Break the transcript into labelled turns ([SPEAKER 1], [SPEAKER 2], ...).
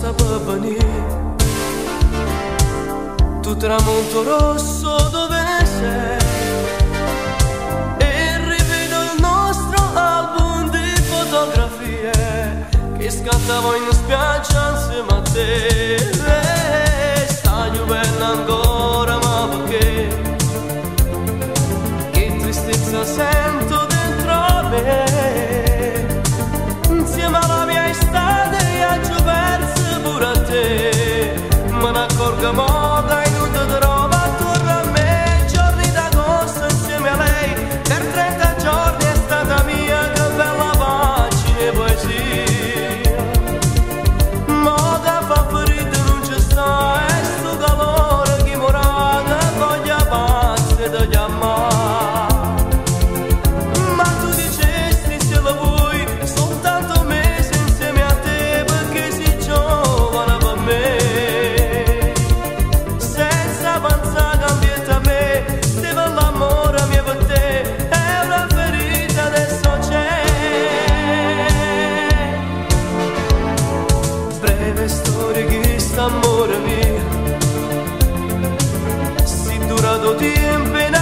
[SPEAKER 1] sta per venire. Tu tramonto rosso dove sei? E rivedo il nostro album di fotografie che scattavo in spiaggia insieme a te. Sta piovendo ancora, ma perché? Che tristezza sento dentro me. Insieme alla mia estate viaggio verso pure a te. Me ne accorgo mo' che non ti trovo attorno a me. Giorni d'agosto insieme a lei, per 30 giorni è stata mia. Che bella pagina e poesia. Mo' che fa ferito non ci sta, è sto calore che morà, che voglia pazza di chiamare. Ma tu dicesti se lo vuoi soltanto mesi insieme a te, perché sei giovane per me. Senza pensare cambiate a me, se per l'amore mio per te è una ferita, adesso c'è. Breve storia che sta amore mio, si durato tempo in